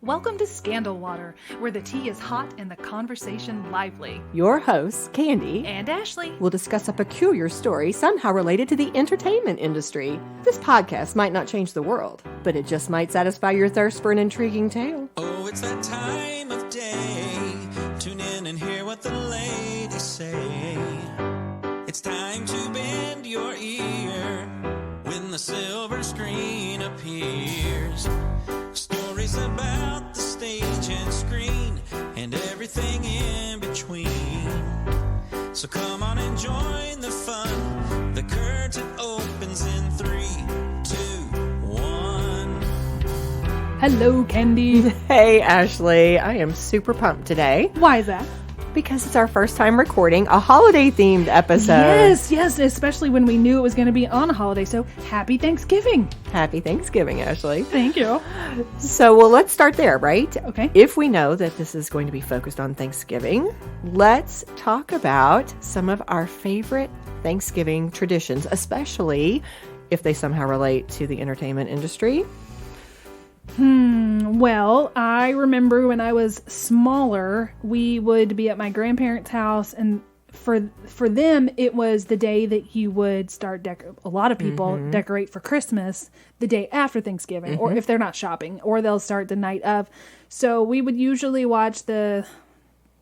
Welcome to Scandal Water, where the tea is hot and the conversation lively. Your hosts, Candy And Ashley, will discuss a peculiar story somehow related to the entertainment industry. This podcast might not change the world, but it just might satisfy your thirst for an intriguing tale. Oh, it's that time of day. Tune in and hear what the ladies say. It's time to bend your ear when the silver screen appears. Stories about the stage and screen and everything in between. So come on and join the fun. The curtain opens in 3, 2, 1. hello, Candy. Hey, Ashley. I am super pumped today Why is that? because it's our first time recording a holiday-themed episode. Yes, especially when we knew it was going to be on a holiday. So, happy Thanksgiving. Happy Thanksgiving, Ashley. Thank you. So, well, let's start there, right? Okay. If we know that this is going to be focused on Thanksgiving, let's talk about some of our favorite Thanksgiving traditions, especially if they somehow relate to the entertainment industry. Well, I remember when I was smaller, we would be at my grandparents' house, and for them, it was the day that you would start a lot of people decorate for Christmas the day after Thanksgiving, or if they're not shopping, or they'll start the night of. So we would usually watch the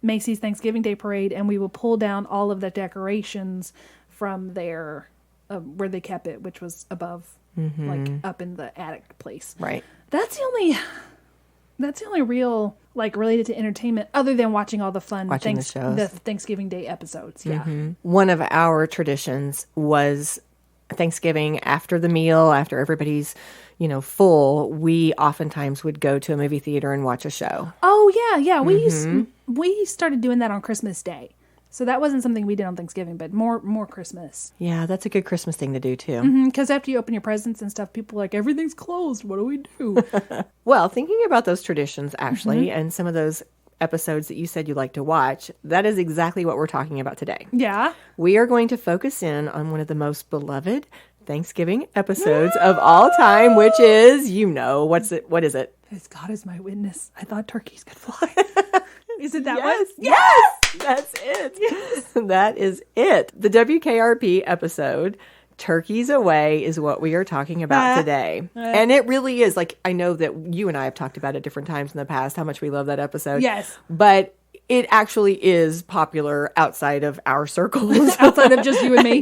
Macy's Thanksgiving Day Parade, and we would pull down all of the decorations from their where they kept it, which was above, like up in the attic place. Right. That's the only real, like, related to entertainment other than watching all the fun Watching the shows. the Thanksgiving Day episodes. Yeah. One of our traditions was Thanksgiving after the meal, after everybody's, full, we oftentimes would go to a movie theater and watch a show. Oh, yeah. We started doing that on Christmas Day. So that wasn't something we did on Thanksgiving, but more Christmas. Yeah, that's a good Christmas thing to do, too. Because after you open your presents and stuff, people are like, everything's closed. What do we do? Well, thinking about those traditions, Ashley, and some of those episodes that you said you like to watch, that is exactly what we're talking about today. Yeah. We are going to focus in on one of the most beloved Thanksgiving episodes of all time, which is, what is it? As God is my witness, I thought turkeys could fly. Is it that one? Yes! That's it. Yes. That is it. The WKRP episode, Turkeys Away, is what we are talking about today. And it really is. Like, I know that you and I have talked about it different times in the past, how much we love that episode. Yes. But it actually is popular outside of our circles. Outside of just you and me.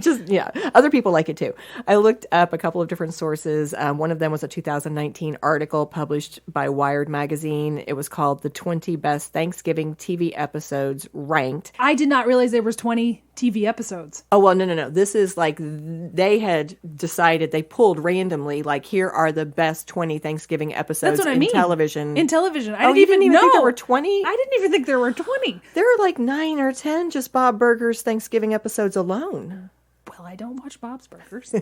Other people like it too. I looked up a couple of different sources. One of them was a 2019 article published by Wired magazine. It was called The 20 Best Thanksgiving TV Episodes Ranked. I did not realize there was 20 TV episodes. Oh, well, no. This is like they had decided, they pulled randomly, like, here are the best 20 Thanksgiving episodes in television. In television. You didn't even think there were 20? I didn't even think there were 20. There are like 9 or 10 just Bob Burgers Thanksgiving episodes alone. Well, I don't watch Bob's Burgers.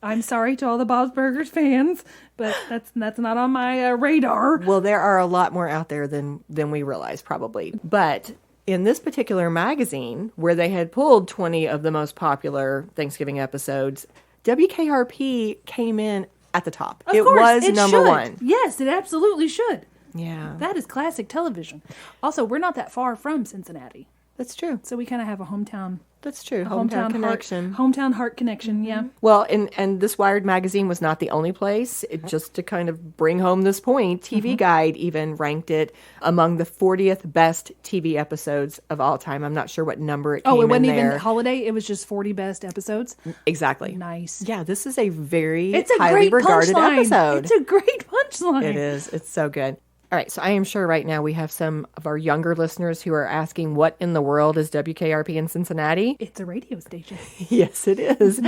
I'm sorry to all the Bob's Burgers fans, but that's not on my radar. Well, there are a lot more out there than we realize, probably. But in this particular magazine, where they had pulled 20 of the most popular Thanksgiving episodes, WKRP came in at the top. Of course, was number one. Yes, it absolutely should. Yeah. That is classic television. Also, we're not that far from Cincinnati. That's true. So we kind of have a hometown. That's true. Hometown connection. Hometown heart connection, yeah. Well, and this Wired magazine was not the only place. Just to kind of bring home this point, TV Guide even ranked it among the 40th best TV episodes of all time. I'm not sure what number it came in there. Oh, it wasn't even holiday. It was just 40 best episodes. Exactly. Nice. Yeah, this is a very it's a highly great regarded punchline. episode. It's a great punchline. It is. It's so good. All right, so I am sure right now we have some of our younger listeners who are asking, what in the world is WKRP in Cincinnati? It's a radio station. Yes, it is.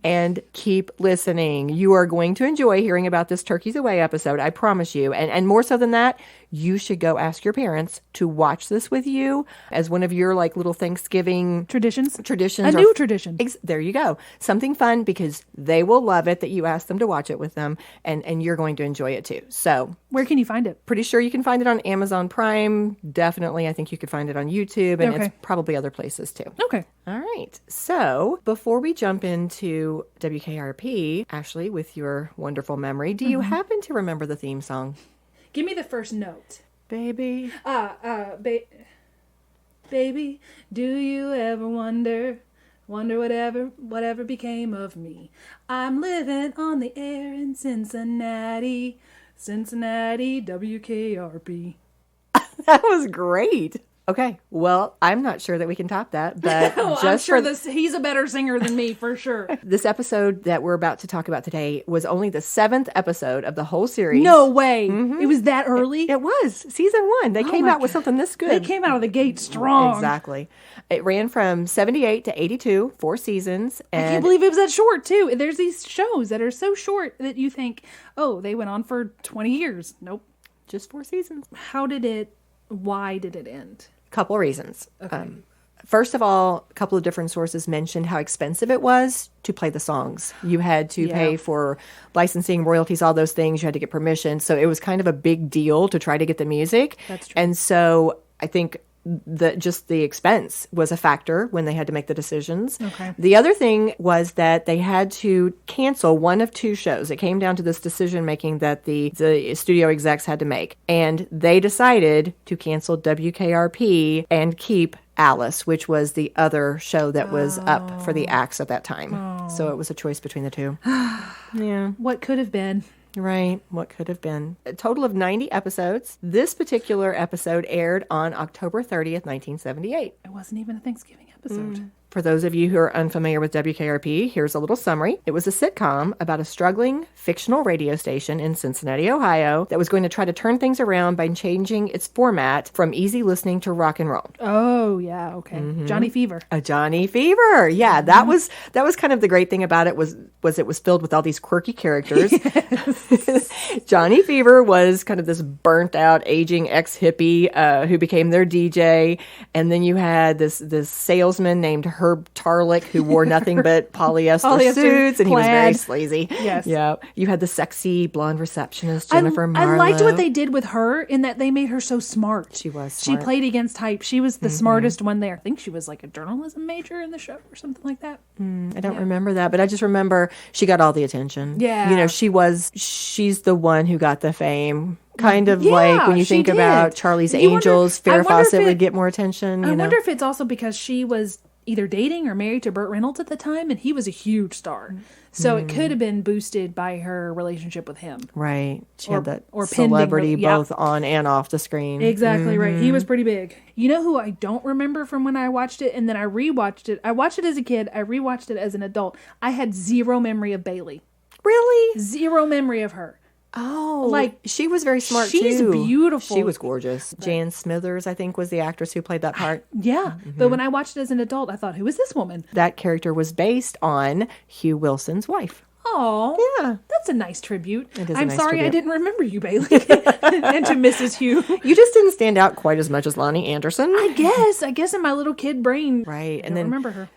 And keep listening. You are going to enjoy hearing about this Turkeys Away episode, I promise you. And more so than that, you should go ask your parents to watch this with you as one of your like little Thanksgiving traditions. A new tradition. There you go. Something fun, because they will love it that you ask them to watch it with them, and you're going to enjoy it too. So where can you find it? Pretty sure you can find it on Amazon Prime. Definitely, I think you could find it on YouTube, and it's probably other places too. Okay. All right. So before we jump into WKRP, Ashley, with your wonderful memory, do you happen to remember the theme song? Give me the first note. Baby. Baby, do you ever wonder whatever became of me? I'm living on the air in Cincinnati, WKRP. That was great. Okay, well, I'm not sure that we can top that, but I'm sure he's a better singer than me, for sure. This episode that we're about to talk about today was only the 7th episode of the whole series. No way. It was that early? It was. Season 1. They came out with something this good. They came out of the gate strong. Exactly. It ran from 78 to 82, 4 seasons. And I can't believe it was that short, too. There's these shows that are so short that you think, oh, they went on for 20 years. Nope. Just 4 seasons. Why did it end? Couple of reasons. Okay. First of all, a couple of different sources mentioned how expensive it was to play the songs. You had to pay for licensing, royalties, all those things. You had to get permission. So it was kind of a big deal to try to get the music. That's true. And so I think just the expense was a factor when they had to make the decisions. Okay. The other thing was that they had to cancel one of 2 shows. It came down to this decision making that the studio execs had to make. And they decided to cancel WKRP and keep Alice, which was the other show that was up for the acts at that time. So it was a choice between the 2. Yeah. What could have been? Right. What could have been. A total of 90 episodes. This particular episode aired on October 30th, 1978. It wasn't even a Thanksgiving episode. For those of you who are unfamiliar with WKRP, here's a little summary. It was a sitcom about a struggling fictional radio station in Cincinnati, Ohio, that was going to try to turn things around by changing its format from easy listening to rock and roll. Oh, yeah, okay. Johnny Fever. A Johnny Fever. Yeah, that was kind of the great thing about it was it was filled with all these quirky characters. Yes. Johnny Fever was kind of this burnt out, aging ex-hippie who became their DJ. And then you had this salesman named Herb Tarlick who wore nothing but polyester suits, and he was very sleazy. Yes. Yeah. You had the sexy blonde receptionist, Jennifer Marlowe. I liked what they did with her in that they made her so smart. She was smart. She played against type. She was the smartest one there. I think she was like a journalism major in the show or something like that. I don't remember that, but I just remember she got all the attention. Yeah. You know, she's the one who got the fame. Kind of like when you think about Charlie's Angels, Farrah Fawcett would get more attention. I wonder if it's also because she was either dating or married to Burt Reynolds at the time, and he was a huge star. So it could have been boosted by her relationship with him. Right. She had that or celebrity both on and off the screen. Exactly right. He was pretty big. You know who I don't remember from when I watched it, and then I rewatched it? I watched it as a kid. I rewatched it as an adult. I had zero memory of Bailey. Really? Zero memory of her. Oh, like she was very smart too. She's beautiful. She was gorgeous. Jan Smithers, I think, was the actress who played that part. Yeah, but when I watched it as an adult, I thought, who is this woman? That character was based on Hugh Wilson's wife. Oh, yeah, that's a nice tribute. It is I'm a nice sorry tribute. I didn't remember you, Bailey, and to Mrs. Hugh. You just didn't stand out quite as much as Lonnie Anderson. I guess in my little kid brain, right? And then remember her.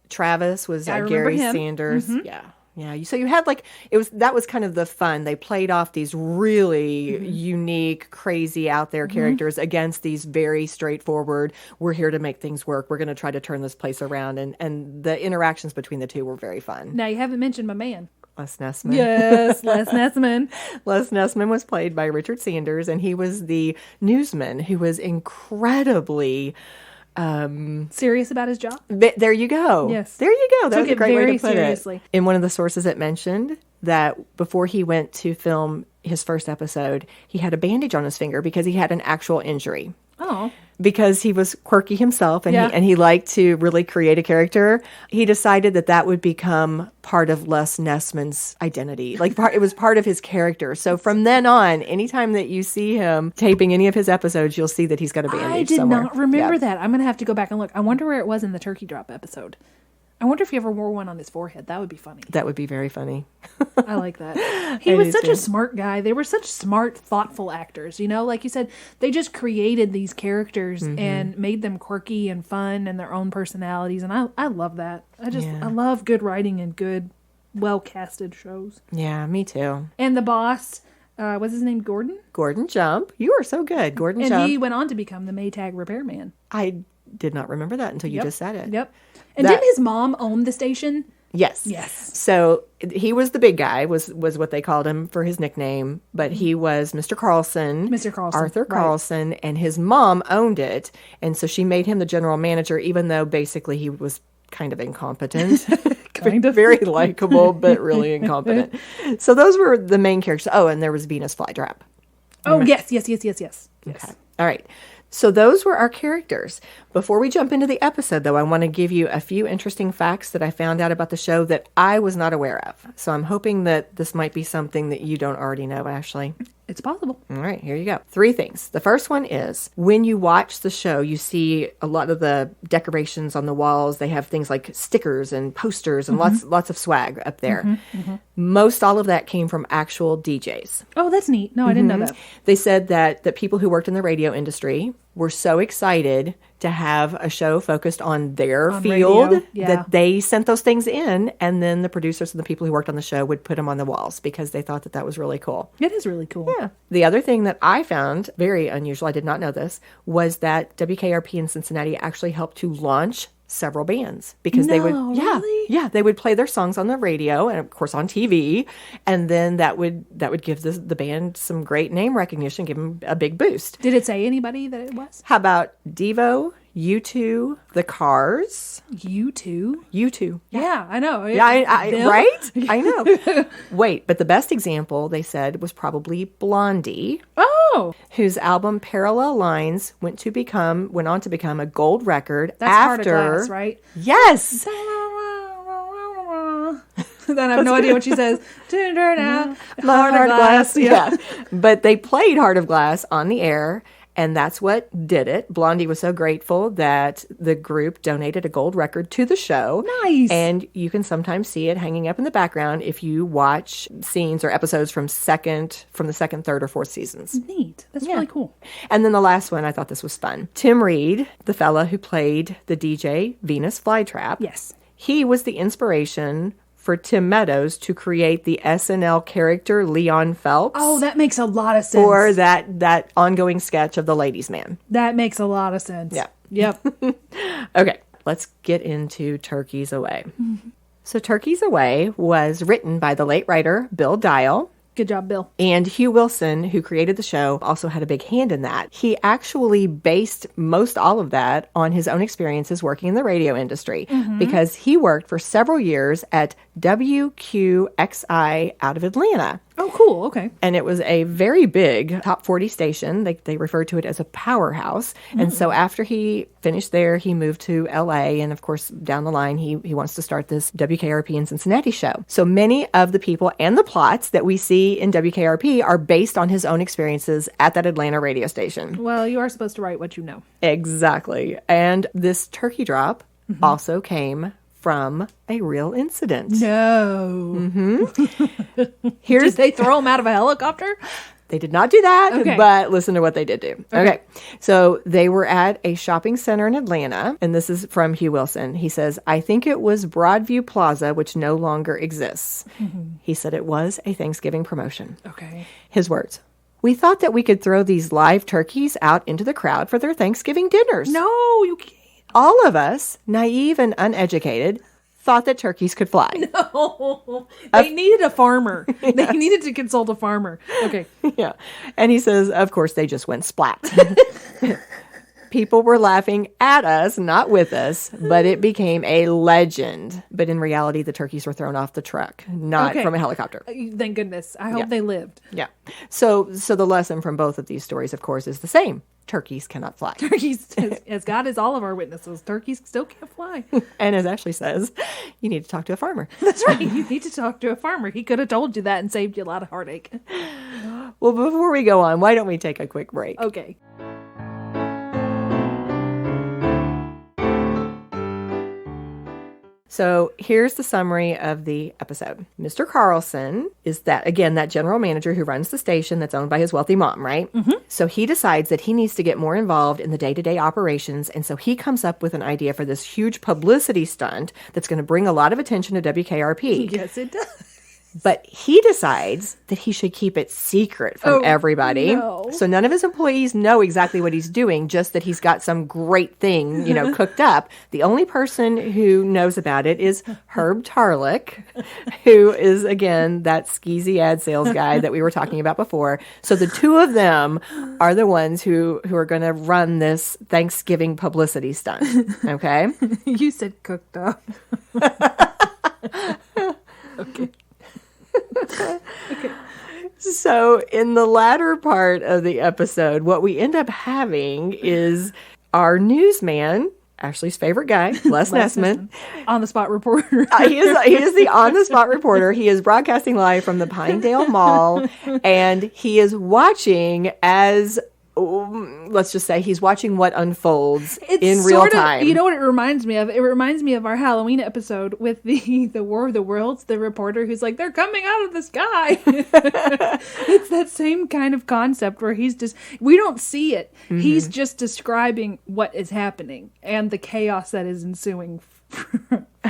Travis was Gary Sanders. Yeah. So you had that was kind of the fun. They played off these really unique, crazy, out there characters against these very straightforward, we're here to make things work. We're going to try to turn this place around. And the interactions between the two were very fun. Now, you haven't mentioned my man. Les Nessman. Yes, Les Nessman. Les Nessman was played by Richard Sanders, and he was the newsman who was incredibly... serious about his job. There you go. Yes. There you go. That was a great way to put seriously. it. In one of the sources it mentioned that before he went to film his first episode, he had a bandage on his finger because he had an actual injury. Oh. Because he was quirky himself and he liked to really create a character, he decided that would become part of Les Nessman's identity. It was part of his character. So from then on, anytime that you see him taping any of his episodes, you'll see that he's got a bandage somewhere. I did not remember that. I'm going to have to go back and look. I wonder where it was in the turkey drop episode. I wonder if he ever wore one on his forehead. That would be funny. That would be very funny. I like that. He was such a smart guy. They were such smart, thoughtful actors. You know, like you said, they just created these characters and made them quirky and fun and their own personalities. And I love that. I love good writing and good, well-casted shows. Yeah, me too. And the boss, what's his name, Gordon? Gordon Jump. You are so good. Gordon Jump. And he went on to become the Maytag repairman. I did not remember that until you just said it. Yep. And didn't his mom own the station? Yes. Yes. So he was the big guy, was what they called him for his nickname, but he was Mr. Carlson. Mr. Carlson. Arthur right. Carlson, and his mom owned it. And so she made him the general manager, even though basically he was kind of incompetent. Kind of. Very likable, but really incompetent. So those were the main characters. Oh, and there was Venus Flytrap. Oh, yes. Okay. All right. So those were our characters. Before we jump into the episode, though, I want to give you a few interesting facts that I found out about the show that I was not aware of. So I'm hoping that this might be something that you don't already know, Ashley. It's possible. All right, here you go. 3 things. The first one is when you watch the show, you see a lot of the decorations on the walls. They have things like stickers and posters and lots of swag up there. Most all of that came from actual DJs. Oh, that's neat. No, I didn't know that. They said that people who worked in the radio industry were so excited to have a show focused on their field radio, yeah. that they sent those things in, and then the producers and the people who worked on the show would put them on the walls because they thought that was really cool. It is really cool. Yeah. The other thing that I found very unusual, I did not know this, was that WKRP in Cincinnati actually helped to launch several bands because they would they would play their songs on the radio and of course on TV, and then that would give the band some great name recognition, give them a big boost. Did it say anybody that it was? How about Devo, U2, The Cars? U2? U2. Yeah, I know. Yeah, I right? I know. Wait, but the best example, they said, was probably Blondie. Oh! Whose album Parallel Lines went on to become a gold record. That's after Heart of Glass, right? Yes. Then I have no idea what she says. Turn out, Heart of Glass. Yeah. But they played Heart of Glass on the air, and that's what did it. Blondie was so grateful that the group donated a gold record to the show. Nice. And you can sometimes see it hanging up in the background if you watch scenes or episodes from the second, third, or fourth seasons. Neat. That's really cool. And then the last one, I thought this was fun. Tim Reid, the fella who played the DJ Venus Flytrap. Yes. He was the inspiration for Tim Meadows to create the SNL character Leon Phelps. Oh, that makes a lot of sense. Or that ongoing sketch of the Ladies' Man. That makes a lot of sense. Yeah. Yep. Okay, let's get into Turkeys Away. So Turkeys Away was written by the late writer Bill Dial. Good job, Bill. And Hugh Wilson, who created the show, also had a big hand in that. He actually based most all of that on his own experiences working in the radio industry because he worked for several years at WQXI out of Atlanta. Oh, cool. Okay. And it was a very big top 40 station. They referred to it as a powerhouse. And so after he finished there, he moved to LA. And of course, down the line, he wants to start this WKRP in Cincinnati show. So many of the people and the plots that we see in WKRP are based on his own experiences at that Atlanta radio station. Well, you are supposed to write what you know. Exactly. And this turkey drop also came from a real incident. No. Here's Did they throw him out of a helicopter? They did not do that, Okay. but listen to what they did do. Okay. So they were at a shopping center in Atlanta, and this is from Hugh Wilson. He says, I think it was Broadview Plaza, which no longer exists. He said it was a Thanksgiving promotion. Okay. His words. We thought that we could throw these live turkeys out into the crowd for their Thanksgiving dinners. No, you can't. All of us, naive and uneducated, thought that turkeys could fly. No. They needed a farmer. They needed to consult a farmer. Okay. Yeah. And he says, of course, they just went splat. People were laughing at us, not with us, but it became a legend. But in reality, the turkeys were thrown off the truck, not from a helicopter. Thank goodness. I hope they lived. Yeah. So the lesson from both of these stories, of course, is the same. Turkeys cannot fly. Turkeys, as God is all of our witnesses, turkeys still can't fly. And as Ashley says, you need to talk to a farmer. That's right. You need to talk to a farmer. He could have told you that and saved you a lot of heartache. Well, before we go on, why don't we take a quick break? Okay. So here's the summary of the episode. Mr. Carlson is that general manager who runs the station that's owned by his wealthy mom, right? So he decides that he needs to get more involved in the day-to-day operations. And so he comes up with an idea for this huge publicity stunt that's going to bring a lot of attention to WKRP. Yes, it does. But he decides that he should keep it secret from everybody. No. So none of his employees know exactly what he's doing, just that he's got some great thing, cooked up. The only person who knows about it is Herb Tarlick, who is, again, that skeezy ad sales guy that we were talking about before. So the two of them are the ones who are going to run this Thanksgiving publicity stunt. Okay? You said cooked up. Okay. So in the latter part of the episode, what we end up having is our newsman, Ashley's favorite guy, Les Nessman. On-the-spot reporter. He is the on-the-spot reporter. He is broadcasting live from the Pinedale Mall, and he is watching as... let's just say he's watching what unfolds in real time. You know what it reminds me of? It reminds me of our Halloween episode with the War of the Worlds, the reporter who's like, they're coming out of the sky. It's that same kind of concept where we don't see it. Mm-hmm. He's just describing what is happening and the chaos that is ensuing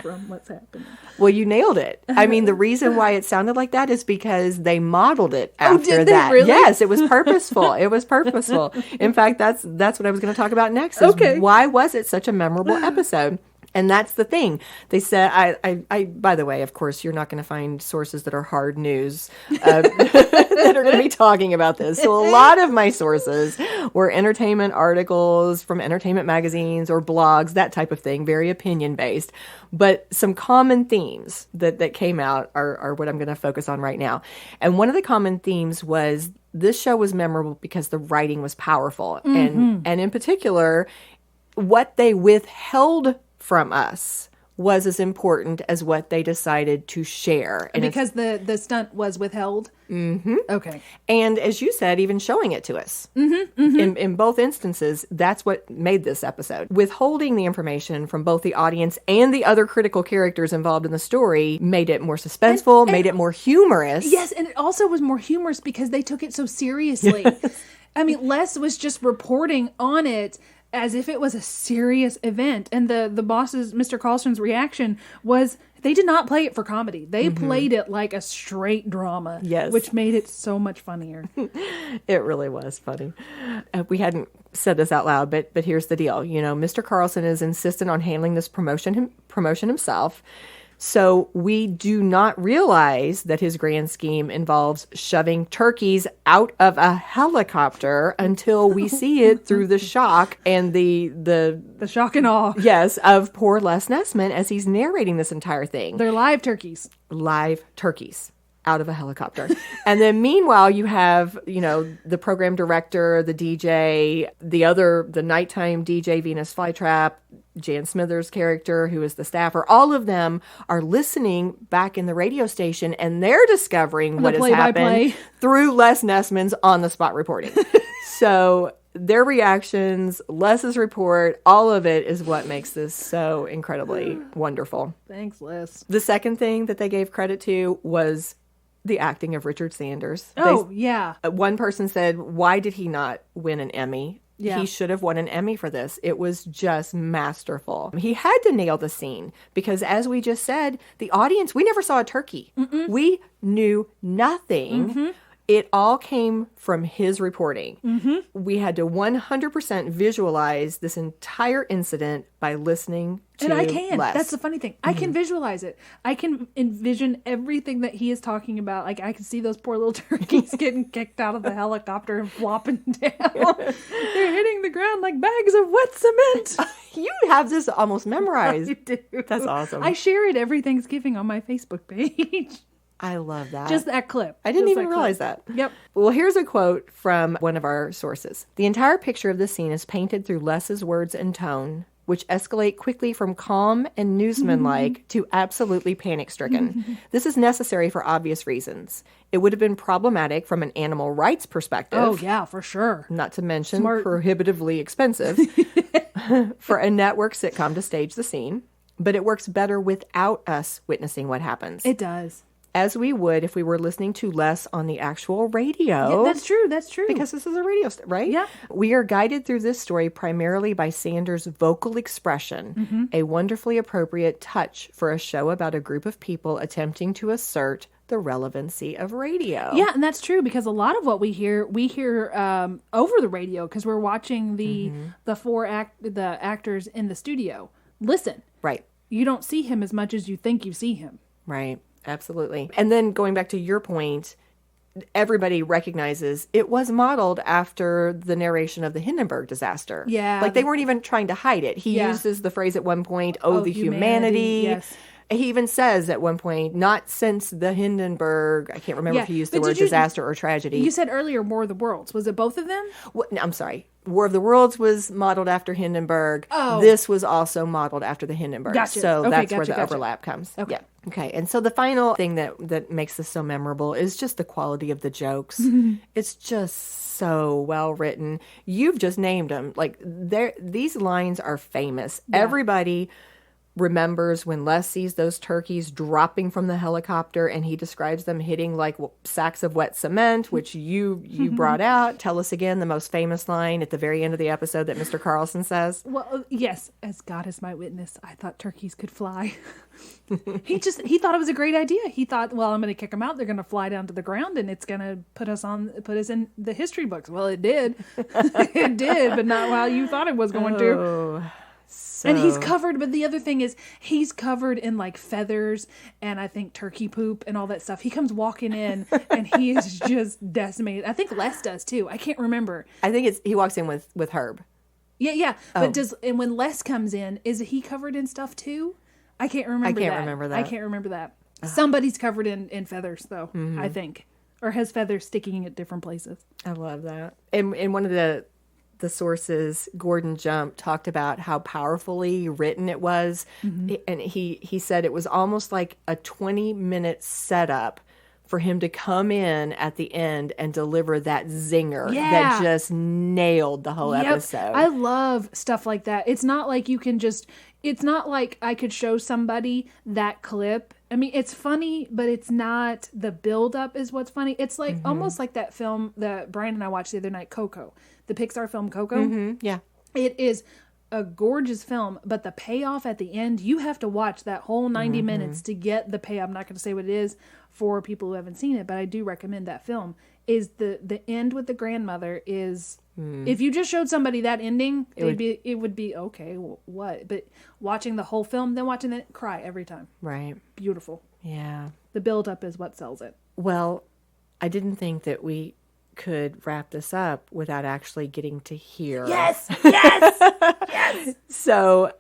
from what's happening. Well, you nailed it. I mean, the reason why it sounded like that is because they modeled it after did they that. really? Yes, it was purposeful. It was purposeful. In fact, that's what I was going to talk about next. Is why was it such a memorable episode? And that's the thing. They said, I by the way, of course, you're not going to find sources that are hard news that are going to be talking about this. So a lot of my sources were entertainment articles from entertainment magazines or blogs, that type of thing, very opinion based. But some common themes that came out are what I'm going to focus on right now. And one of the common themes was this show was memorable because the writing was powerful. Mm-hmm. And in particular, what they withheld from us was as important as what they decided to share. And because the stunt was withheld? Mm-hmm. Okay. And as you said, even showing it to us. Mm-hmm, mm-hmm. In both instances, that's what made this episode. Withholding the information from both the audience and the other critical characters involved in the story made it more suspenseful, made it more humorous. Yes, and it also was more humorous because they took it so seriously. I mean, Les was just reporting on it as if it was a serious event. And the boss's, Mr. Carlson's reaction was they did not play it for comedy. They played it like a straight drama. Yes. Which made it so much funnier. It really was funny. We hadn't said this out loud, but here's the deal. Mr. Carlson is insistent on handling this promotion himself. So we do not realize that his grand scheme involves shoving turkeys out of a helicopter until we see it through the shock and the shock and awe. Yes, of poor Les Nessman as he's narrating this entire thing. They're live turkeys. Live turkeys out of a helicopter. And then meanwhile, you have, the program director, the DJ, the nighttime DJ, Venus Flytrap, Jan Smithers' character, who is the staffer. All of them are listening back in the radio station, and they're discovering what has happened through Les Nessman's on-the-spot reporting. So their reactions, Les's report, all of it is what makes this so incredibly wonderful. Thanks, Les. The second thing that they gave credit to was the acting of Richard Sanders. Yeah. One person said, why did he not win an Emmy? Yeah. He should have won an Emmy for this. It was just masterful. He had to nail the scene because, as we just said, the audience, we never saw a turkey. Mm-mm. We knew nothing. Mm-hmm. It all came from his reporting. Mm-hmm. We had to 100% visualize this entire incident by listening to And I can. Les. That's the funny thing. I can visualize it. I can envision everything that he is talking about. Like, I can see those poor little turkeys getting kicked out of the helicopter and flopping down. They're hitting the ground like bags of wet cement. You have this almost memorized. I do. That's awesome. I share it every Thanksgiving on my Facebook page. I love that. Just that clip. I didn't even realize that. Yep. Well, here's a quote from one of our sources. The entire picture of the scene is painted through Les's words and tone, which escalate quickly from calm and newsman-like to absolutely panic-stricken. This is necessary for obvious reasons. It would have been problematic from an animal rights perspective. Oh, yeah, for sure. Not to mention prohibitively expensive for a network sitcom to stage the scene. But it works better without us witnessing what happens. It does. As we would if we were listening to Les on the actual radio. Yeah, that's true. That's true. Because this is a radio, right? Yeah. We are guided through this story primarily by Sanders' vocal expression, a wonderfully appropriate touch for a show about a group of people attempting to assert the relevancy of radio. Yeah, and that's true because a lot of what we hear over the radio because we're watching the actors in the studio. Listen. Right. You don't see him as much as you think you see him. Right. Absolutely. And then going back to your point, everybody recognizes it was modeled after the narration of the Hindenburg disaster. Yeah. Like they weren't even trying to hide it. He uses the phrase at one point, the humanity. Yes. He even says at one point, not since the Hindenburg, I can't remember if he used the word disaster or tragedy. You said earlier War of the Worlds. Was it both of them? No, I'm sorry. War of the Worlds was modeled after Hindenburg. Oh. This was also modeled after the Hindenburg. Gotcha. So Okay, that's where gotcha, the gotcha. overlap comes. Okay. Yeah. Okay. And so the final thing that makes this so memorable is just the quality of the jokes. It's just so well written. You've just named them. Like these lines are famous. Yeah. Everybody remembers when Les sees those turkeys dropping from the helicopter and he describes them hitting like sacks of wet cement, which you brought out. Tell us again the most famous line at the very end of the episode that Mr. Carlson says. Well, yes, as God is my witness, I thought turkeys could fly. He thought it was a great idea. He thought, well, I'm going to kick them out. They're going to fly down to the ground and it's going to put us in the history books. Well, it did. It did, but not while you thought it was going to. So. And he's covered, but the other thing is he's covered in like feathers and I think turkey poop and all that stuff. He comes walking in and he is just decimated. I think Les does too. I can't remember. I think he walks in with Herb. Yeah. But when Les comes in, is he covered in stuff too? I can't remember that. I can't remember that. Somebody's covered in feathers though, I think. Or has feathers sticking at different places. I love that. And in one of the sources, Gordon Jump talked about how powerfully written it was. And he said it was almost like a 20-minute setup for him to come in at the end and deliver that zinger that just nailed the whole episode. I love stuff like that. It's not like it's not like I could show somebody that clip. I mean, it's funny, but it's not the buildup is what's funny. It's like almost like that film that Brian and I watched the other night, Coco. The Pixar film Coco. Yeah. It is a gorgeous film, but the payoff at the end, you have to watch that whole 90 minutes to get the payoff. I'm not going to say what it is for people who haven't seen it, but I do recommend that film. Is the end with the grandmother is if you just showed somebody that ending, it would be okay, what? But watching the whole film, then watching it, cry every time. Right. Beautiful. Yeah. The buildup is what sells it. Well, I didn't think that we could wrap this up without actually getting to hear. Yes. So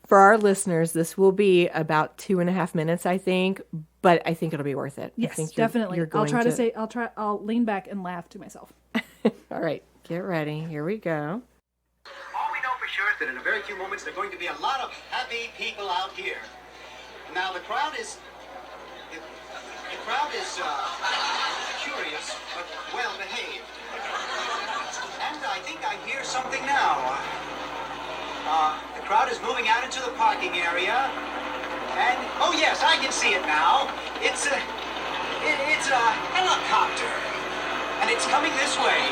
for our listeners, this will be about 2.5 minutes, I think, but I think it'll be worth it. Yes, I think definitely. I'll try to say, I'll lean back and laugh to myself. All right, get ready. Here we go. All we know for sure is that in a very few moments there are going to be a lot of happy people out here. Now the crowd is curious but well behaved. And I think I hear something now. The crowd is moving out into the parking area. And oh yes, I can see it now. It's a helicopter. And it's coming this way.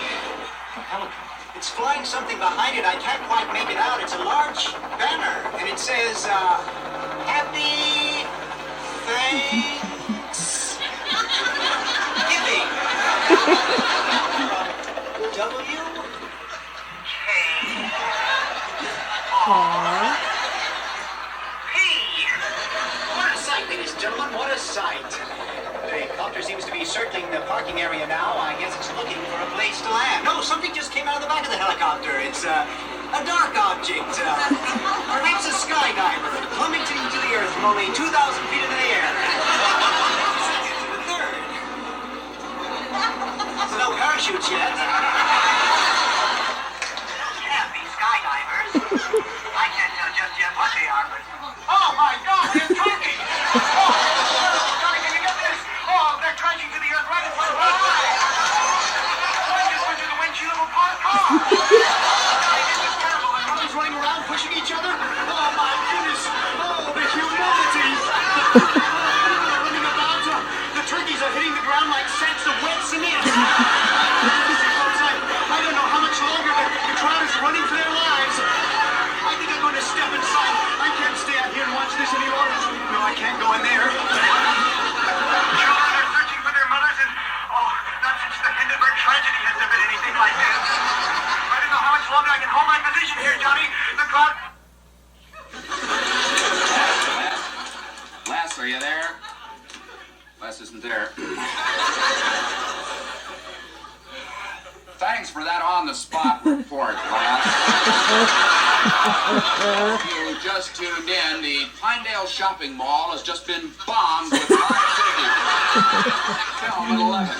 A helicopter. It's flying something behind it. I can't quite make it out. It's a large banner, and it says, Happy Thanksgiving. From WKRP. What a sight, ladies and gentlemen. What a sight. The helicopter seems to be circling the parking area now. I guess it's looking for a place to land. No, something just came out of the back of the helicopter. It's a dark object. Perhaps a skydiver plummeting to the earth from only 2,000 feet into the air. The third. There's no parachutes yet. Happy skydivers. I can't tell just yet what they are, but... Oh my God, they're talking! Johnny, can you get this? Oh, they're crashing to the earth right in front of our eyes. One just went through the windshield of a parked car. This is terrible. The cars running around, pushing each other. Oh my goodness. Oh, the humanity. They're running about. The turkeys are hitting the ground like sacks of wet cement. I can hold my position here, Johnny. The clock... Les, are you there? Les isn't there. Thanks for that on-the-spot report, Les. You just tuned in. The Pinedale Shopping Mall has just been bombed with live tickets. Film at 11.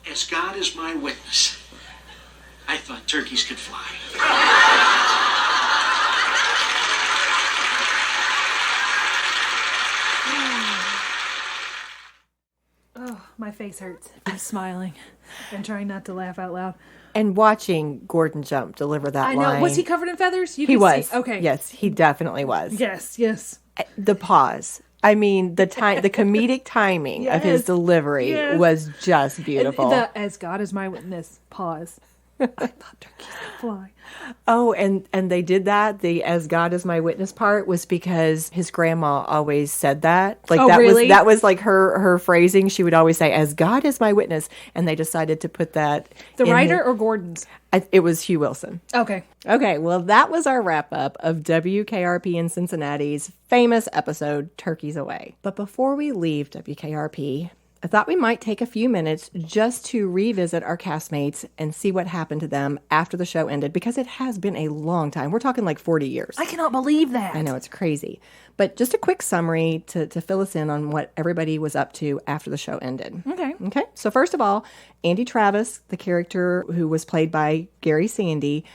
As God is my witness, I thought turkeys could fly. Oh, my face hurts. I'm smiling and trying not to laugh out loud. And watching Gordon Jump deliver that I know. line. Was he covered in feathers? You He could was. See. Okay. Yes, he definitely was. Yes, yes. The pause. I mean, the comedic timing of his Yes. delivery Yes. was just beautiful. As God is my witness, pause. I thought turkeys could fly. Oh, and they did that. The "as God is my witness" part was because his grandma always said that. Like Oh, that really? was like her phrasing. She would always say, "As God is my witness," and they decided to put that. The in writer or Gordon's? it was Hugh Wilson. Okay. Okay, well, that was our wrap up of WKRP in Cincinnati's famous episode, Turkeys Away. But before we leave WKRP, I thought we might take a few minutes just to revisit our castmates and see what happened to them after the show ended, because it has been a long time. We're talking like 40 years. I cannot believe that. I know, it's crazy. But just a quick summary to fill us in on what everybody was up to after the show ended. Okay. So first of all, Andy Travis, the character who was played by Gary Sandy,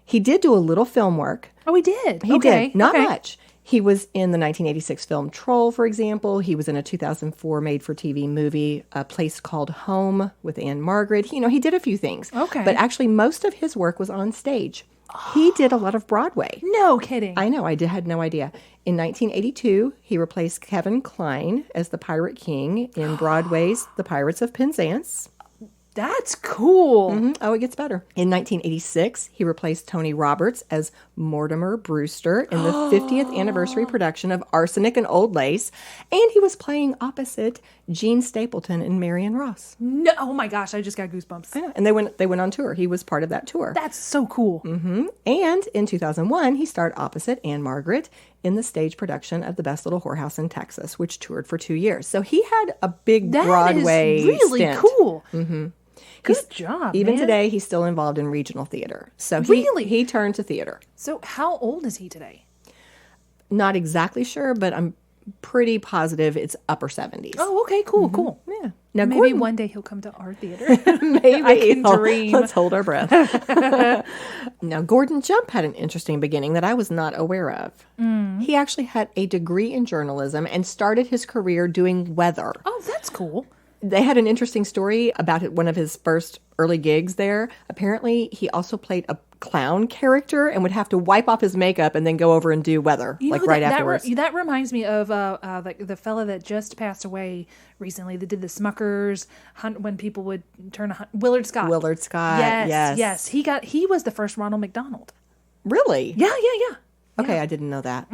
he did do a little film work. Oh, he did? He did. Not much. He was in the 1986 film Troll, for example. He was in a 2004 made-for-TV movie, A Place Called Home with Anne Margaret. You know, he did a few things. Okay. But actually, most of his work was on stage. He did a lot of Broadway. No kidding. I know. Had no idea. In 1982, he replaced Kevin Kline as the Pirate King in Broadway's The Pirates of Penzance. That's cool. Oh, it gets better. In 1986, he replaced Tony Roberts as Mortimer Brewster in the 50th anniversary production of Arsenic and Old Lace, and he was playing opposite Gene Stapleton in Marion Ross. No, oh my gosh, I just got goosebumps. I know. And they went on tour. He was part of that tour. That's so cool. And in 2001, he starred opposite Anne Margaret in the stage production of The Best Little Whorehouse in Texas, which toured for 2 years. So he had a big That Broadway is really stint. cool. Good job, Even man. today, he's still involved in regional theater. So Really? he turned to theater. So how old is he today? Not exactly sure, but I'm pretty positive it's upper 70s. Oh, okay, cool, cool. Yeah. Now, Maybe Gordon, one day he'll come to our theater. maybe I can dream. Let's hold our breath. Now, Gordon Jump had an interesting beginning that I was not aware of. He actually had a degree in journalism and started his career doing weather. Oh, that's cool. They had an interesting story about one of his first early gigs there. Apparently, he also played a clown character and would have to wipe off his makeup and then go over and do weather, right afterwards. That reminds me of the fella that just passed away recently that did the Smuckers hunt when people would turn a hunt. Willard Scott. Willard Scott, Yes. He was the first Ronald McDonald. Really? Yeah. Okay, I didn't know that.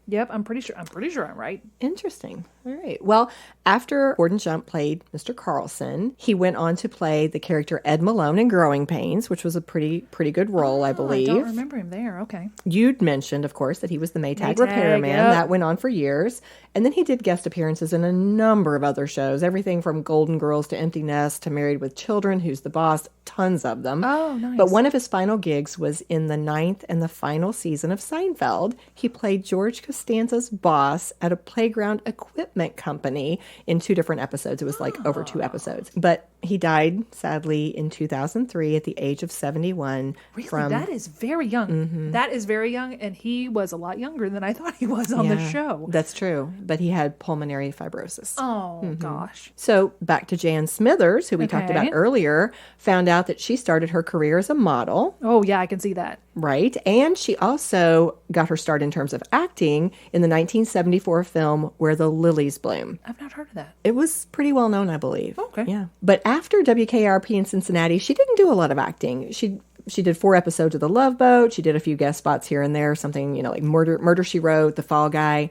Yep, I'm pretty sure I'm right. Interesting. All right. Well, after Gordon Jump played Mr. Carlson, he went on to play the character Ed Malone in Growing Pains, which was a pretty good role, I believe. I don't remember him there. Okay. You'd mentioned, of course, that he was the Maytag Maytag, repairman. yep. That went on for years. And then he did guest appearances in a number of other shows, everything from Golden Girls to Empty Nest to Married with Children, Who's the Boss, tons of them. Oh, nice. But one of his final gigs was in the 9th and the final season of Seinfeld. He played George Costanza's boss at a playground equipment company in 2 different episodes. It was like over 2 episodes. But he died, sadly, in 2003 at the age of 71. Really? That is very young. That is very young, and he was a lot younger than I thought he was on the Yeah, show. That's true. But he had pulmonary fibrosis. Oh, gosh. So back to Jan Smithers, who we talked about Okay. earlier, found out that she started her career as a model, Oh, yeah, I can see that. right? And she also got her start in terms of acting in the 1974 film Where the Lilies Bloom. I've not heard of that. It was pretty well known, I believe. Okay. Yeah. But after WKRP in Cincinnati, she didn't do a lot of acting. She did 4 episodes of The Love Boat. She did a few guest spots here and there, something, like Murder She Wrote, The Fall Guy.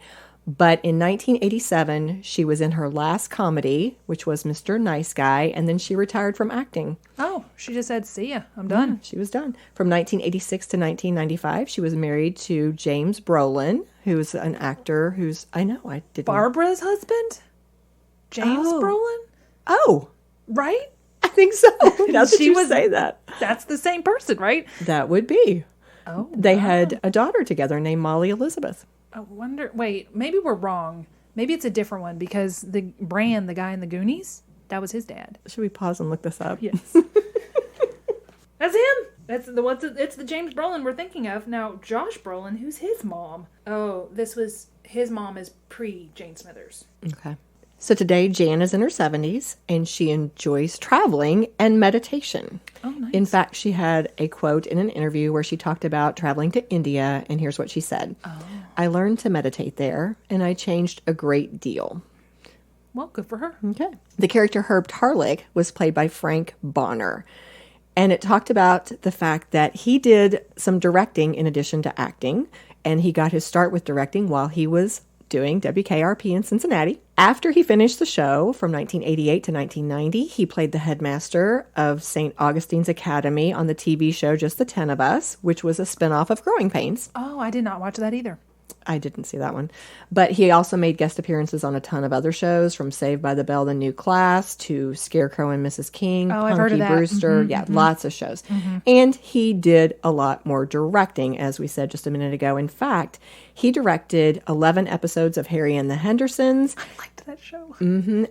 But in 1987, she was in her last comedy, which was Mr. Nice Guy, and then she retired from acting. Oh, she just said, see ya, I'm done. She was done. From 1986 to 1995, she was married to James Brolin, who's an actor who's, I didn't. Barbara's husband? James Brolin? Oh, Right? I think so. Now that you say that. That's the same person, right? That would be. Oh, They had a daughter together named Molly Elizabeth. I wonder. Wait, maybe we're wrong. Maybe it's a different one because the guy in the Goonies, that was his dad. Should we pause and look this up? Yes. That's him. It's the James Brolin we're thinking of. Now, Josh Brolin, who's his mom? Oh, his mom is pre-Jane Smithers. Okay. So today, Jan is in her 70s, and she enjoys traveling and meditation. Oh, nice. In fact, she had a quote in an interview where she talked about traveling to India, and here's what she said. I learned to meditate there, and I changed a great deal. Well, good for her. Okay. The character Herb Tarlick was played by Frank Bonner. And it talked about the fact that he did some directing in addition to acting. And he got his start with directing while he was doing WKRP in Cincinnati. After he finished the show from 1988 to 1990, he played the headmaster of St. Augustine's Academy on the TV show Just the 10 of Us, which was a spinoff of Growing Pains. Oh, I did not watch that either. I didn't see that one. But he also made guest appearances on a ton of other shows, from Saved by the Bell, The New Class, to Scarecrow and Mrs. King, I've heard of that. Brewster. Lots of shows. And he did a lot more directing, as we said just a minute ago. In fact, he directed 11 episodes of Harry and the Hendersons. I liked that show.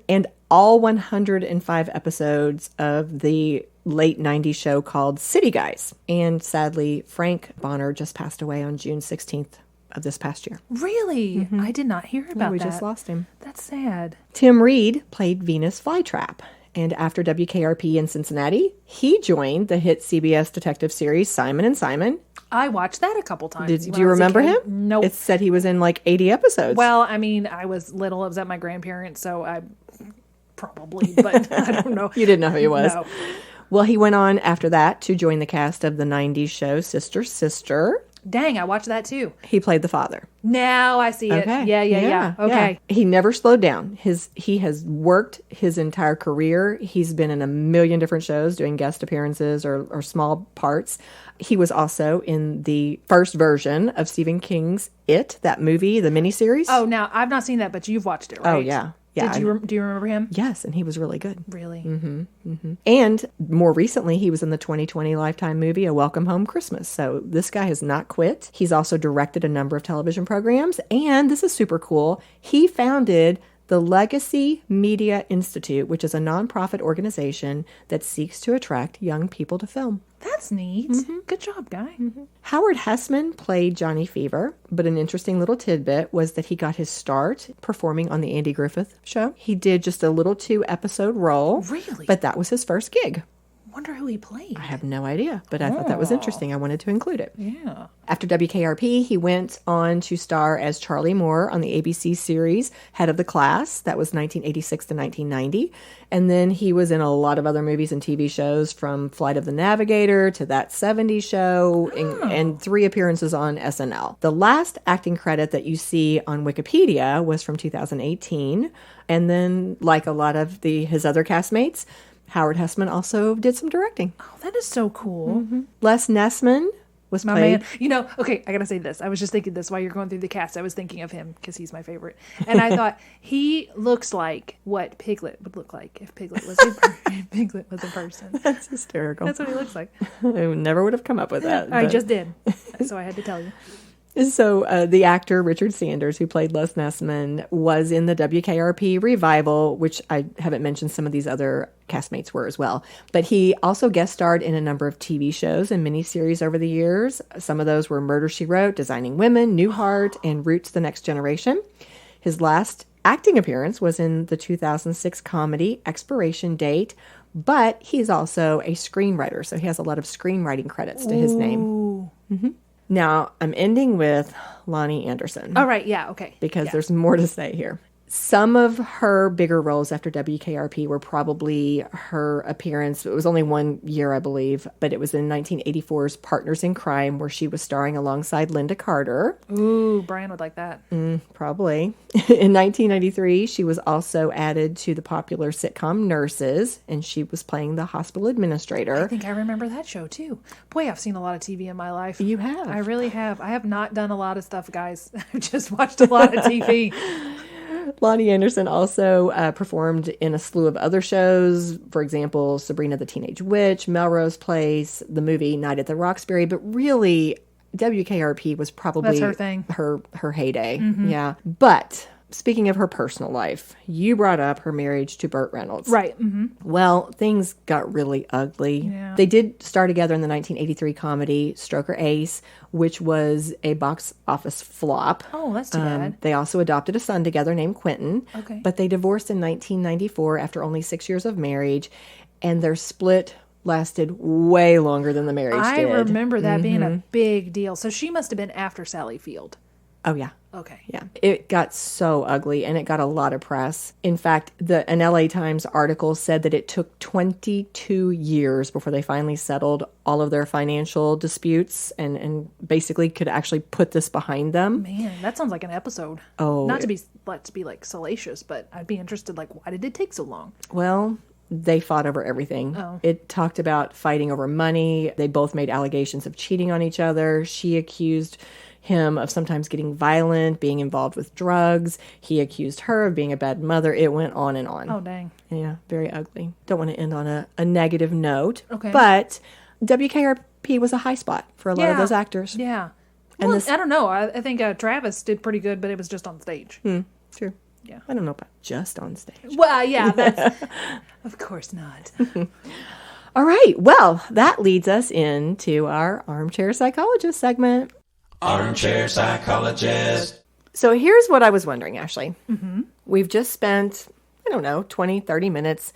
And all 105 episodes of the late 90s show called City Guys. And sadly, Frank Bonner just passed away on June 16th. Of this past year. Really? I did not hear about that. We just lost him. That's sad. Tim Reid played Venus Flytrap. And after WKRP in Cincinnati, he joined the hit CBS detective series Simon and Simon. I watched that a couple times. Do you remember him? Nope. It said he was in like 80 episodes. Well, I mean, I was little. I was at my grandparents, so I probably, but I don't know. You didn't know who he was? No. Well, he went on after that to join the cast of the 90s show Sister Sister. Dang, I watched that too. He played the father. Now I see it. Okay. Yeah. Okay. He never slowed down. He has worked his entire career. He's been in a million different shows doing guest appearances or small parts. He was also in the first version of Stephen King's It, that movie, the miniseries. Oh, now I've not seen that, but you've watched it, right? Oh, yeah. Yeah. Do you remember him? Yes, and he was really good. Really? And more recently, he was in the 2020 Lifetime movie, A Welcome Home Christmas. So this guy has not quit. He's also directed a number of television programs. And this is super cool. He founded the Legacy Media Institute, which is a nonprofit organization that seeks to attract young people to film. That's neat. Good job, guy. Howard Hessmann played Johnny Fever, but an interesting little tidbit was that he got his start performing on the Andy Griffith Show. He did just a little 2-episode role. Really? But that was his first gig. Wonder who he played. I have no idea, but I thought that was interesting. I wanted to include it. Yeah. After WKRP, he went on to star as Charlie Moore on the ABC series Head of the Class. That was 1986 to 1990. And then he was in a lot of other movies and TV shows, from Flight of the Navigator to That 70s Show, and 3 appearances on SNL. The last acting credit that you see on Wikipedia was from 2018. And then, like a lot of his other castmates, Howard Hessmann also did some directing. Oh, that is so cool. Les Nessman was My played. man. Okay, I gotta say this. I was just thinking this while you're going through the cast. I was thinking of him because he's my favorite. And I thought, he looks like what Piglet would look like if Piglet was a person. That's hysterical. That's what he looks like. I never would have come up with that. I but- just did. So I had to tell you. So the actor Richard Sanders, who played Les Nessman, was in the WKRP revival, which I haven't mentioned some of these other castmates were as well. But he also guest starred in a number of TV shows and miniseries over the years. Some of those were Murder, She Wrote, Designing Women, Newhart, and Roots, The Next Generation. His last acting appearance was in the 2006 comedy Expiration Date, but he's also a screenwriter, so he has a lot of screenwriting credits to his name. Now, I'm ending with Lonnie Anderson. All right. Yeah. Okay. Because Yeah. there's more to say here. Some of her bigger roles after WKRP were probably her appearance. It was only 1 year, I believe, but it was in 1984's Partners in Crime, where she was starring alongside Linda Carter. Ooh, Brian would like that. Probably. In 1993, she was also added to the popular sitcom Nurses, and she was playing the hospital administrator. I think I remember that show, too. Boy, I've seen a lot of TV in my life. You have. I really have. I have not done a lot of stuff, guys. I've just watched a lot of TV. Lonnie Anderson also performed in a slew of other shows. For example, Sabrina the Teenage Witch, Melrose Place, the movie Night at the Roxbury. But really, WKRP was probably That's her thing. Her heyday. Yeah. But speaking of her personal life, you brought up her marriage to Burt Reynolds. Right. Well, things got really ugly. Yeah. They did star together in the 1983 comedy Stroker Ace, which was a box office flop. Oh, that's too bad. They also adopted a son together named Quentin. Okay. But they divorced in 1994 after only 6 years of marriage, and their split lasted way longer than the marriage I did. remember that being a big deal. So she must have been after Sally Field. Oh, yeah. Okay. Yeah. It got so ugly, and it got a lot of press. In fact, an LA Times article said that it took 22 years before they finally settled all of their financial disputes and basically could actually put this behind them. Man, that sounds like an episode. Oh. Not to be like salacious, but I'd be interested, like, why did it take so long? Well, they fought over everything. Oh. It talked about fighting over money. They both made allegations of cheating on each other. She accused him of sometimes getting violent, being involved with drugs. He accused her of being a bad mother. It went on and on. Oh, dang. Yeah, very ugly. Don't want to end on a negative note. Okay. But WKRP was a high spot for a lot of those actors. Yeah. And Well, this- I don't know. I think Travis did pretty good, but it was just on stage. True. Yeah. I don't know about just on stage. Well, yeah, that's... of course not. All right. Well, that leads us into our Armchair Psychologist segment. Armchair Psychologist. So here's what I was wondering, Ashley. We've just spent, 20, 30 minutes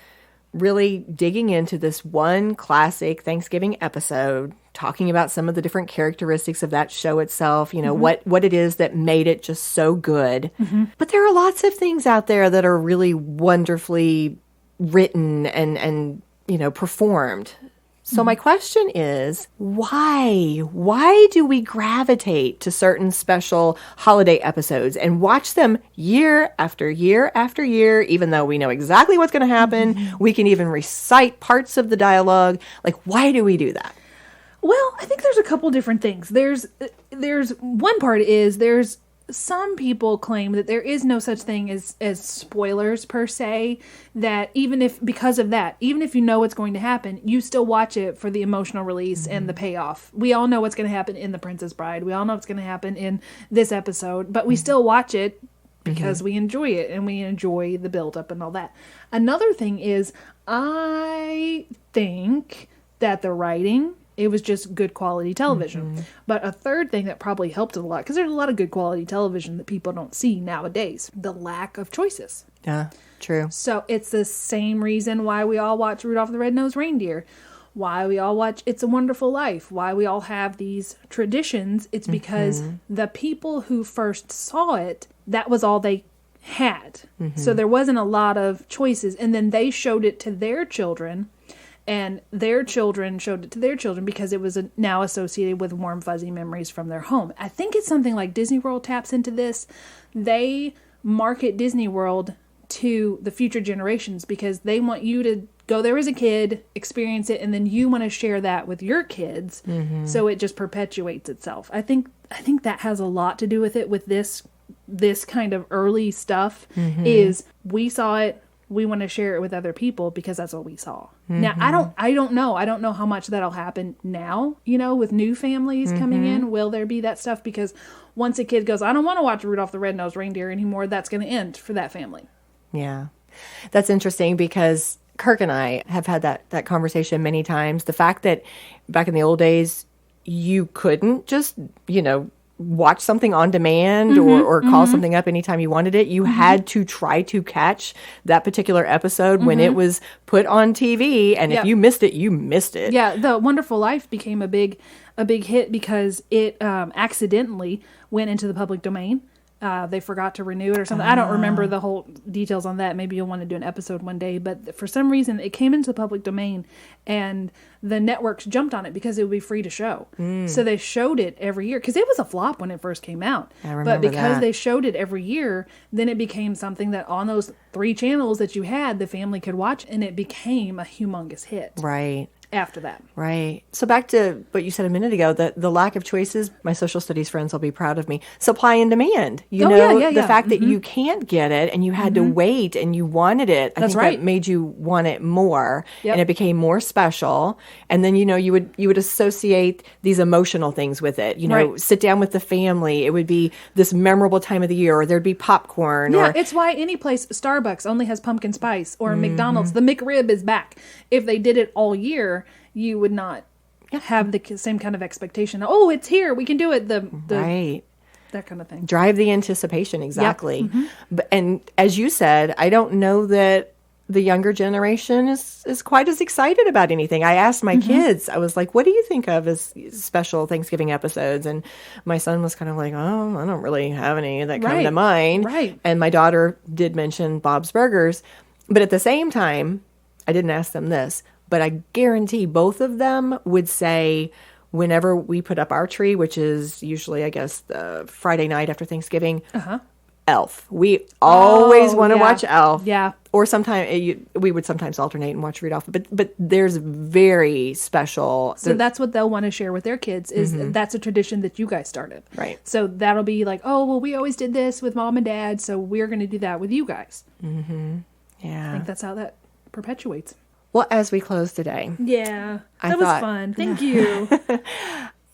really digging into this one classic Thanksgiving episode, talking about some of the different characteristics of that show itself, what it is that made it just so good. But there are lots of things out there that are really wonderfully written and performed. So my question is, why? Why do we gravitate to certain special holiday episodes and watch them year after year after year, even though we know exactly what's going to happen? We can even recite parts of the dialogue. Like, why do we do that? Well, I think there's a couple different things. There's one part is there's some people claim that there is no such thing as spoilers per se, that even if you know what's going to happen, you still watch it for the emotional release and the payoff. We all know what's going to happen in The Princess Bride. We all know what's going to happen in this episode, but we still watch it because we enjoy it and we enjoy the build-up and all that. Another thing is, I think that the writing... it was just good quality television. But a third thing that probably helped it a lot, because there's a lot of good quality television that people don't see nowadays, the lack of choices. Yeah, true. So it's the same reason why we all watch Rudolph the Red-Nosed Reindeer, why we all watch It's a Wonderful Life, why we all have these traditions. It's because the people who first saw it, that was all they had. So there wasn't a lot of choices. And then they showed it to their children, and their children showed it to their children because it was now associated with warm, fuzzy memories from their home. I think it's something like Disney World taps into this. They market Disney World to the future generations because they want you to go there as a kid, experience it, and then you want to share that with your kids. So it just perpetuates itself. I think that has a lot to do with it, with this kind of early stuff. Is we saw it, we want to share it with other people because that's what we saw. Now, I don't know how much that'll happen now, with new families coming in. Will there be that stuff? Because once a kid goes, I don't want to watch Rudolph the Red-Nosed Reindeer anymore, that's going to end for that family. Yeah. That's interesting because Kirk and I have had that conversation many times. The fact that back in the old days, you couldn't just, watch something on demand or call something up anytime you wanted it. You had to try to catch that particular episode when it was put on TV. And if you missed it, you missed it. Yeah, The Wonderful Life became a big hit because it accidentally went into the public domain. they forgot to renew it or something. I don't remember the whole details on that. Maybe you'll want to do an episode one day. But for some reason, it came into the public domain, and the networks jumped on it because it would be free to show. So they showed it every year because it was a flop when it first came out. I remember but because that. they showed it every year, then it became something that on those 3 channels that you had, the family could watch, and it became a humongous hit. Right. After that. Right. So back to what you said a minute ago, the lack of choices, my social studies friends will be proud of me. Supply and demand. The fact that you can't get it and you had to wait and you wanted it, I think that made you want it more. Yep. And it became more special. And then, you would associate these emotional things with it. Sit down with the family. It would be this memorable time of the year, or there'd be popcorn. Yeah, it's why any place, Starbucks only has pumpkin spice, or McDonald's, the McRib is back. If they did it all year, you would not have the same kind of expectation. Oh, it's here. We can do it. Right. That kind of thing. Drive the anticipation. Exactly. Yep. And as you said, I don't know that the younger generation is quite as excited about anything. I asked my kids, I was like, what do you think of as special Thanksgiving episodes? And my son was kind of like, oh, I don't really have any that come to mind. Right. And my daughter did mention Bob's Burgers. But at the same time, I didn't ask them this, but I guarantee both of them would say whenever we put up our tree, which is usually, I guess, the Friday night after Thanksgiving, Elf. We always want to watch Elf. Yeah. Or sometimes we would sometimes alternate and watch Rudolph. But there's very special. So that's what they'll want to share with their kids is that's a tradition that you guys started. Right. So that'll be like, oh, well, we always did this with mom and dad, so we're going to do that with you guys. Yeah. I think that's how that perpetuates. Well, as we close today. Yeah. I That was thought- fun. Thank you.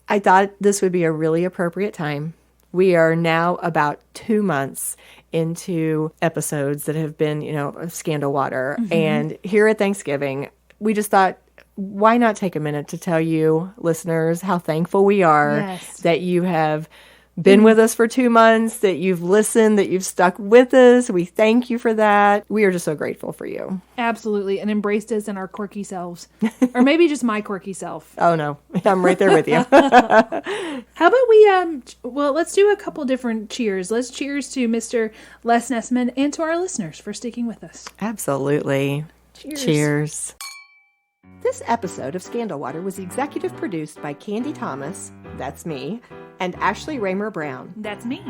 I thought this would be a really appropriate time. We are now about 2 months into episodes that have been, of Scandal Water. And here at Thanksgiving, we just thought, why not take a minute to tell you, listeners, how thankful we are that you have been with us for 2 months, that you've listened, that you've stuck with us. We thank you for that. We are just so grateful for you. Absolutely. And embraced us in our quirky selves. Or maybe just my quirky self. Oh, no. I'm right there with you. How about we, let's do a couple different cheers. Let's cheers to Mr. Les Hessmann and to our listeners for sticking with us. Absolutely. Cheers. Cheers. This episode of Scandal Water was executive produced by Candy Thomas, that's me, and Ashley Raymer Brown. That's me.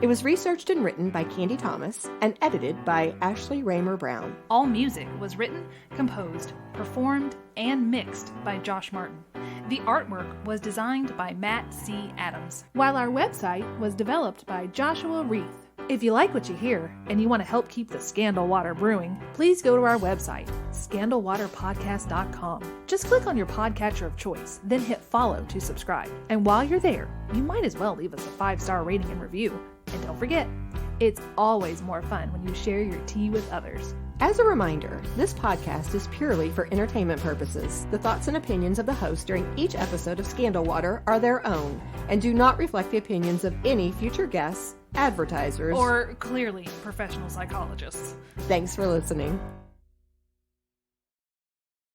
It was researched and written by Candy Thomas and edited by Ashley Raymer Brown. All music was written, composed, performed, and mixed by Josh Martin. The artwork was designed by Matt C. Adams, while our website was developed by Joshua Reith. If you like what you hear and you want to help keep the Scandal Water brewing, please go to our website, scandalwaterpodcast.com. Just click on your podcatcher of choice, then hit follow to subscribe. And while you're there, you might as well leave us a 5-star rating and review. And don't forget, it's always more fun when you share your tea with others. As a reminder, this podcast is purely for entertainment purposes. The thoughts and opinions of the host during each episode of Scandal Water are their own and do not reflect the opinions of any future guests, advertisers, Or clearly professional psychologists. Thanks for listening.